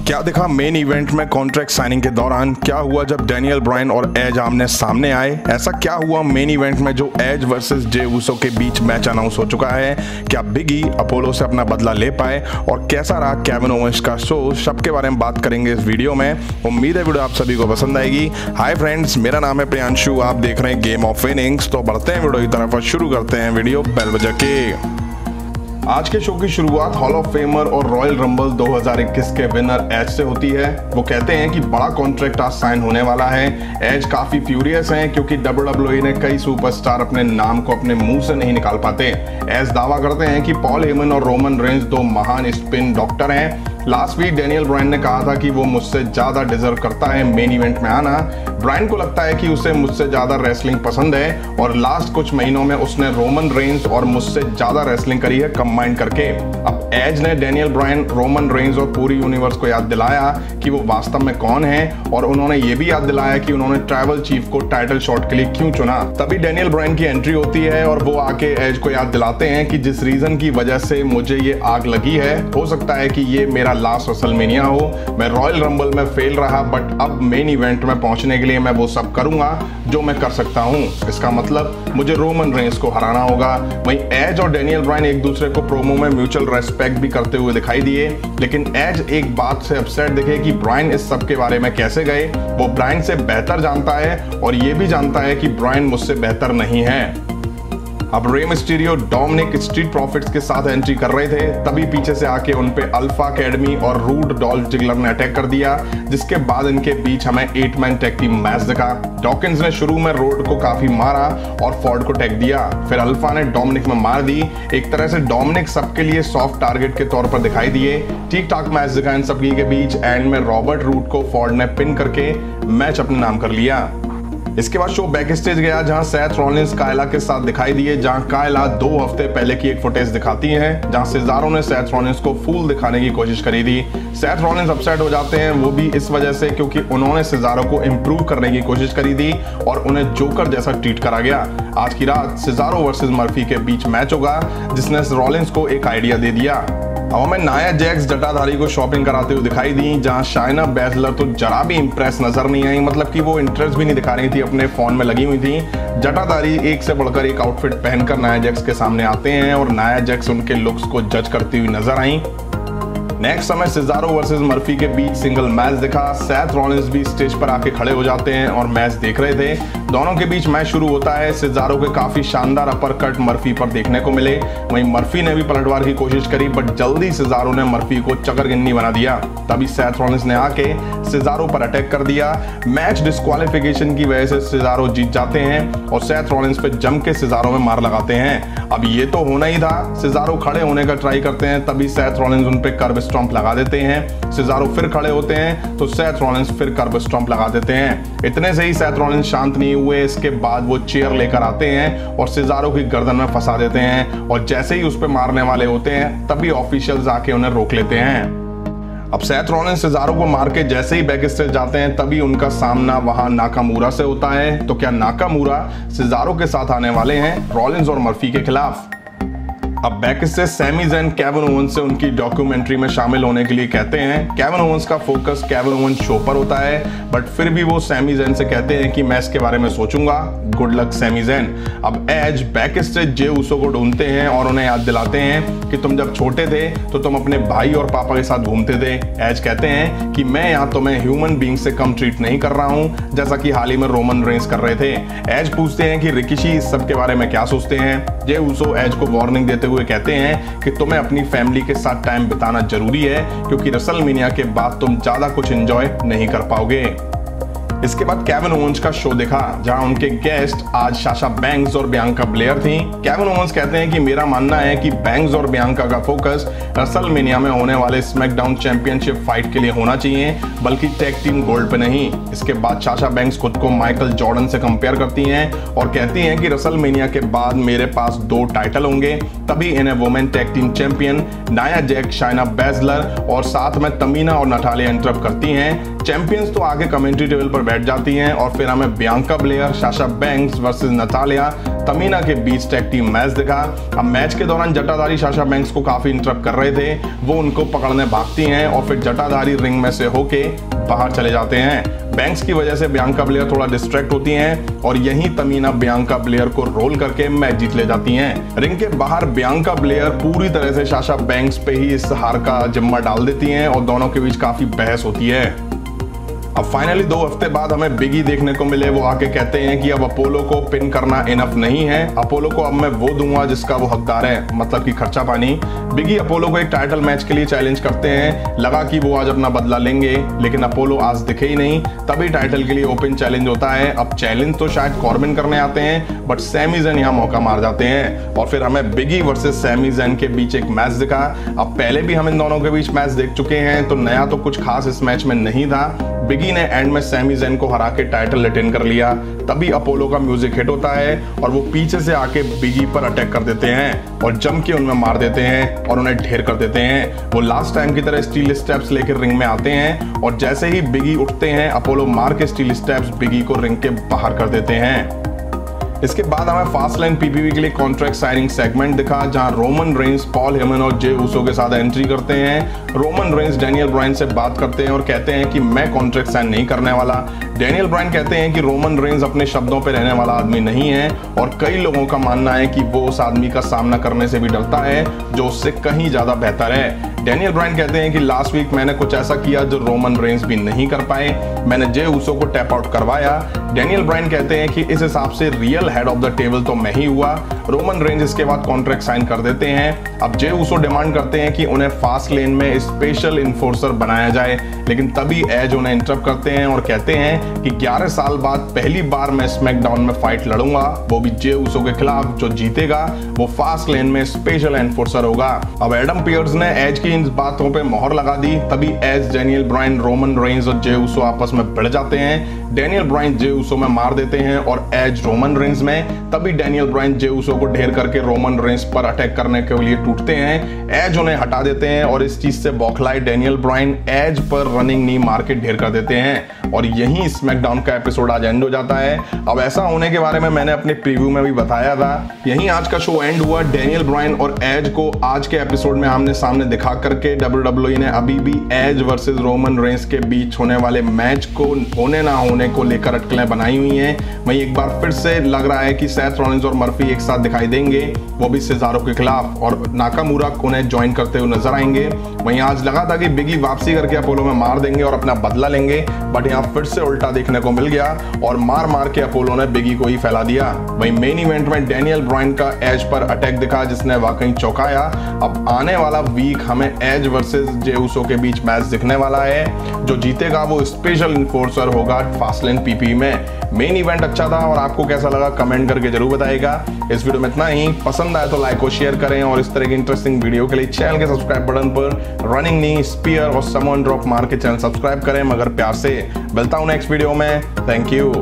क्या दिखा main event में कॉन्ट्रैक्ट साइनिंग के दौरान? क्या हुआ जब डैनियल ब्रायन और एज आमने सामने आए? ऐसा क्या हुआ मेन इवेंट में जो एज वर्सेस जे ऊसो के बीच मैच अनाउंस हो चुका है? क्या बिग ई अपोलो से अपना बदला ले पाए? और कैसा रहा केविन ओवेंस का शो? सबके बारे में बात करेंगे इस वीडियो में। उम्मीद है वीडियो आप सभी को पसंद आएगी। हाय फ्रेंड्स, मेरा नाम है प्रियांशु, आप देख रहे हैं गेम ऑफ विनिंग्स। तो बढ़ते हैं वीडियो की तरफ और शुरू करते हैं वीडियो बेल बजा के। आज के शो की शुरुआत हॉल ऑफ फेमर और रॉयल रंबल 2021 के विनर एज से होती है। वो कहते हैं कि बड़ा कॉन्ट्रैक्ट आज साइन होने वाला है। एज काफी फ्यूरियस हैं क्योंकि WWE ने कई सुपरस्टार अपने नाम को अपने मुंह से नहीं निकाल पाते। एज दावा करते हैं कि पॉल हेमन और रोमन रेंज दो महान स्पिन डॉक्टर हैं। लास्ट वीक डैनियल ब्रायन ने कहा था कि वो मुझसे ज्यादा डिजर्व करता है मेन इवेंट में आना। ब्रायन को लगता है कि उसे मुझसे ज्यादा रेसलिंग पसंद है और लास्ट कुछ महीनों में उसने रोमन रेंज और मुझसे ज्यादा रेसलिंग करी है कंबाइन करके। अब एज ने डैनियल ब्रायन, रोमन रेंज और पूरी यूनिवर्स को याद दिलाया कि वो वास्तव में कौन है, और उन्होंने ये भी याद दिलाया कि उन्होंने ट्राइबल चीफ को टाइटल शॉट के लिए क्यों चुना। तभी डैनियल ब्रायन की एंट्री होती है और वो आके एज को याद दिलाते हैं कि जिस रीजन की वजह से मुझे ये आग लगी है, हो सकता है कि ये मेरा लास्ट रेसलमेनिया हो। मैं रॉयल रंबल में फेल रहा, बट अब मेन इवेंट में पहुंचने के लिए मैं वो सब करूंगा जो मैं कर सकता हूं। इसका मतलब मुझे रोमन रेंज को हराना होगा। वहीं एज और डैनियल ब्रायन एक दूसरे को प्रोमो में म्यूचुअल रेस्पेक्ट भी करते हुए दिखाई दिए, लेकिन एज एक बात से अपसेट दिखे कि ब्रायन इस सब के बारे में कैसे गए। वो ब्रायन से बेहतर जानता है और ये भी जानता है कि ब्रायन मुझसे बेहतर नहीं है। अब Rey Mysterio, Dominic, street profits के साथ एंट्री कर रहे थे, तभी पीछे से आके उन पे अल्फा अकेडमी और रूड डॉल्फ जिगलर ने अटैक कर दिया, जिसके बाद इनके बीच हमें 8 मैन टैग टीम मैच दिखा। डॉकिंस ने शुरू में रोड को काफी मारा और फोर्ड को टैग दिया, फिर अल्फा ने डोमिनिक में मार दी। एक तरह से डोमिनिक सबके लिए सॉफ्ट टारगेट के तौर पर दिखाई दिए। ठीक ठाक मैच दिखा इन सभी के बीच। एंड में रॉबर्ट रूड को फोर्ड ने पिन करके मैच अपने नाम कर लिया। इसके बाद शो बैक स्टेज गया, जहां सेथ रॉलिंस कायला के साथ दिखाई दिए, जहां कायला 2 हफ्ते पहले की एक फुटेज दिखाती है जहां सिजारो ने सेथ रॉलिंस को फूल दिखाने की कोशिश करी थी। सेथ रॉलिंस अपसेट हो जाते हैं, वो भी इस वजह से क्योंकि उन्होंने सिजारो को इम्प्रूव करने की कोशिश करी थी और उन्हें जोकर जैसा ट्रीट करा गया। आज की रात सिजारो वर्सेस मर्फी के बीच मैच होगा, जिसने रॉलिंस को एक आइडिया दे दिया। अब हमें नाया जैक्स जटाधारी को शॉपिंग कराते हुए दिखाई दी, जहां शाइना बैचलर तो जरा भी इंप्रेस नजर नहीं आई, मतलब कि वो इंटरेस्ट भी नहीं दिखा रही थी, अपने फोन में लगी हुई थी। जटाधारी एक से बढ़कर एक आउटफिट पहनकर नाया जैक्स के सामने आते हैं और नाया जैक्स उनके लुक्स को जज करती हुई नजर आई। नेक्स्ट समय सिजारो वर्सेस मर्फी के बीच सिंगल मैच दिखा। सेथ रॉलिंस भी स्टेज पर आके खड़े हो जाते हैं और मैच देख रहे थे। दोनों के बीच मैच शुरू होता है। सिजारो के काफी शानदार अपर कट मर्फी पर देखने को मिले, वहीं मर्फी ने भी पलटवार की कोशिश करी, बट जल्दी सिजारो ने मर्फी को चकरगिन्नी बना दिया। तभी सेथ रॉलिंस ने आके सिजारो पर अटैक कर दिया। मैच डिस्क्वालिफिकेशन की वजह से सिजारो जीत जाते हैं और सेथ रॉलिंस पे जम के सिजारो में मार लगाते हैं। अब ये तो होना ही था, सिजारो खड़े होने का ट्राई करते हैं, तभी सेथ रॉलिंस उन पे कर्ब स्टॉम्प लगा देते हैं। सिजारो फिर खड़े होते हैं तो सेथ रॉलिंस फिर कर्ब स्टॉम्प लगा देते हैं। इतने से ही सेथ रॉलिंस शांत नहीं हुए, इसके बाद वो चेयर लेकर आते हैं और सिजारो की गर्दन में फंसा देते हैं, और जैसे ही उस पे मारने वाले होते हैं तभी ऑफिशियल्स आके उन्हें रोक लेते हैं। अब सेथ रॉलिंस सिजारो को मार के जैसे ही बैक स्टेज जाते हैं, तभी उनका सामना वहां नाकामूरा से होता है। तो क्या नाकामूरा सिजारो के साथ आने वाले हैं रॉलिंस और मर्फी के खिलाफ? अब बैक स्टेज सैमी ज़ैन केविन ओवेंस से उनकी डॉक्यूमेंट्री में शामिल होने के लिए कहते हैं। केविन ओवेंस का फोकस केविन ओवेंस शो पर होता है, बट फिर भी वो सैमी ज़ैन से कहते हैं कि मैं इसके बारे में सोचूंगा, गुड लक सैमी ज़ैन। अब as back stage Jey Uso को ढूंढते हैं और उन्हें याद दिलाते हैं कि तुम जब छोटे थे तो तुम अपने भाई और पापा के साथ घूमते थे। एज कहते हैं कि मैं यहाँ तुम्हें ह्यूमन बीइंग से कम ट्रीट नहीं कर रहा हूँ, जैसा कि हाल ही में रोमन रेंज कर रहे थे। एज पूछते हैं कि रिकिशी इस सब के बारे में क्या सोचते हैं। जे ऊसो एज को वार्निंग देते हुए कहते हैं कि तुम्हें अपनी फैमिली के साथ टाइम बिताना जरूरी है, क्योंकि रेसलमेनिया के बाद तुम ज्यादा कुछ एंजॉय नहीं कर पाओगे। इसके बाद केविन ओवेंस का शो देखा, जहां उनके गेस्ट आज साशा बैंक्स और बियांका ब्लेयर थी। केविन ओवेंस कहते हैं कि मेरा मानना है कि बैंक्स और बियांका का फोकस रेसलमेनिया में होने वाले स्मैकडाउन चैंपियनशिप फाइट के लिए होना चाहिए, बल्कि टैग टीम गोल्ड पे नहीं। इसके बाद साशा बैंक्स खुद को माइकल जॉर्डन से कंपेयर करती हैं और कहती हैं कि रेसलमेनिया के बाद मेरे पास 2 टाइटल होंगे। तभी इन्हें women tag team champion Nia Jax, Shaina bachelor और साथ में तमीना और नटालिया इंटरप्ट करती हैं। चैंपियंस तो आगे कमेंट्री टेबल पर बैठ जाती हैं और फिर हमें Bianca Blair, Sasha banks versus Natalia, Tamina के बीच टैग टीम मैच दिखा। अब मैच के दौरान जटाधारी साशा बैंक्स को काफी इंटरप्ट कर रहे थे, वो उनको पकड़ने भागती हैं और फिर जटाधारी रिंग में से होके बाहर चले जाते हैं। बैंक्स की वजह से बियांका ब्लेयर थोड़ा डिस्ट्रैक्ट होती हैं और यहीं तमीना बियांका ब्लेयर को रोल करके मैच जीत ले जाती हैं। रिंग के बाहर बियांका ब्लेयर पूरी तरह से साशा बैंक्स पे ही इस हार का जिम्मा डाल देती हैं और दोनों के बीच काफी बहस होती है। अब फाइनली 2 हफ्ते बाद हमें बिगी देखने को मिले। वो आके कहते हैं कि अब अपोलो को पिन करना इनफ नहीं है, अपोलो को अब मैं वो दूंगा जिसका वो हकदार है, मतलब कि खर्चा पानी। बिगी अपोलो को एक टाइटल मैच के लिए चैलेंज करते हैं। लगा कि वो आज अपना बदला लेंगे, लेकिन अपोलो आज दिखे ही नहीं। तभी टाइटल के लिए ओपन चैलेंज होता है। अब चैलेंज तो शायद कॉर्बिन करने आते हैं, बट सैमी ज़ैन यहाँ मौका मार जाते हैं और फिर हमें बिगी वर्सेस सैमी ज़ैन के बीच एक मैच दिखा। अब पहले भी हम इन दोनों के बीच मैच देख चुके हैं, तो नया तो कुछ खास इस मैच में नहीं था। बिगी ने एंड में सैमी ज़ैन को हरा के टाइटल रिटेन कर लिया। तभी अपोलो का म्यूजिक हिट होता है और वो पीछे से आके बिगी पर अटैक कर देते हैं और जम के उनमें मार देते हैं और उन्हें ढेर कर देते हैं। वो लास्ट टाइम की तरह स्टील स्टेप्स लेकर रिंग में आते हैं और जैसे ही बिगी उठते हैं, अपोलो मार के स्टील स्टेप्स बिगी को रिंग के बाहर कर देते हैं। इसके बाद हमें फास्ट लाइन पीपीवी के लिए कॉन्ट्रैक्ट साइनिंग सेगमेंट दिखा, जहां रोमन रेंस, पॉल हेमन और जे ऊसो के साथ एंट्री करते हैं। रोमन रेंस डैनियल ब्रायन से बात करते हैं और कहते हैं कि मैं कॉन्ट्रैक्ट साइन नहीं करने वाला। डैनियल ब्रायन कहते हैं कि रोमन रेंस अपने शब्दों पर रहने वाला आदमी नहीं है और कई लोगों का मानना है कि वो उस आदमी का सामना करने से भी डरता है जो उससे कहीं ज्यादा बेहतर है। डैनियल ब्रायन कहते हैं कि लास्ट वीक मैंने कुछ ऐसा किया जो रोमन रेंस भी नहीं कर पाए, मैंने जे ऊसो को टैप आउट करवाया। डैनियल ब्रायन कहते हैं कि इस हिसाब से real head of the table तो मैं ही हुआ। रोमन रेंस इसके बाद कॉन्ट्रैक्ट साइन कर देते हैं। अब जे ऊसो डिमांड करते हैं कि उन्हें फास्ट लेन में स्पेशल इन्फोर्सर बनाया जाए, लेकिन तभी एज उन्हें इंटरप्ट करते हैं और कहते हैं कि 11 साल बाद पहली बार मैं स्मैकडाउन में फाइट लड़ूंगा, वो भी जे ऊसो के खिलाफ। जो जीतेगा वो फास्ट लेन में स्पेशल एन्फोर्सर होगा। अब एडम पियर्स ने एज की इन बातों पे मोहर लगा दी। तभी Edge, Daniel Bryan, Roman Reigns और जे ऊसो आपस में भिड़ जाते हैं। डैनियल ब्रायन जे ऊसो में मार देते हैं और एज रोमन रेंस में। तभी डैनियल ब्रायन जे ऊसो को ढेर करके रोमन रेंस पर अटैक करने के लिए टूटते हैं। एज उन्हें हटा देते हैं और इस चीज से बौखलाए डैनियल ब्रायन एज पर रनिंग नी मार के ढेर कर देते हैं और यही स्मैकडाउन का एपिसोड आज एंड हो जाता है। अब ऐसा होने के बारे में मैंने अपने प्रीव्यू में भी बताया था। यही आज का शो एंड हुआ। डैनियल ब्रायन और एज को आज के एपिसोड में आमने सामने दिखा करके WWE ने अभी भी एज वर्सेस रोमन रेंस के बीच होने वाले मैच को होने ना होने को लेकर अटकलें बनाई हुई हैं। वहीं एक बार फिर से लग रहा है कि सेथ रॉलिंस और मर्फी एक साथ दिखाई देंगे, वो भी सेजारो के खिलाफ, और नाकामुरा उन्हें ज्वाइन करते हुए नजर आएंगे। वहीं आज लगा था कि बिगी वापसी करके अपोलो में मार देंगे और अपना बदला लेंगे, बट यहाँ फिर से उल्टा देखने को मिल गया और मार मार के अपोलो ने बिगी को ही फैला दिया। वहीं मेन इवेंट में डैनियल ब्रायन का एज पर अटैक दिखा, जिसने वाकई चौंकाया। अब आने वाला वीक हमें एज वर्सेस जे ऊसो के बीच मैच दिखने वाला है। जो जीतेगा वो स्पेशल इन्फोर्सर होगा फास्टलेन पीपी में। मेन इवेंट अच्छा था और आपको कैसा लगा कमेंट करके जरूर बताइएगा। इस वीडियो में इतना ही। पसंद आए तो लाइक और शेयर करें और इस तरह की इंटरेस्टिंग वीडियो के लिए चैनल के सब्सक्राइब बटन पर रनिंग नी, स्पीयर और समवन ड्रॉप मार के चैनल सब्सक्राइब करें मगर प्यार से। मिलता हूं नेक्स्ट वीडियो में। Thank you.